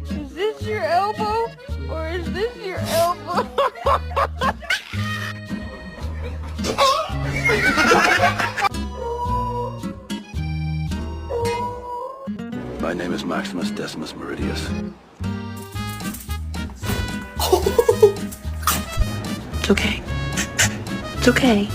Is this your elbow? Or is this your elbow? My name is Maximus Decimus Meridius. It's okay. It's okay.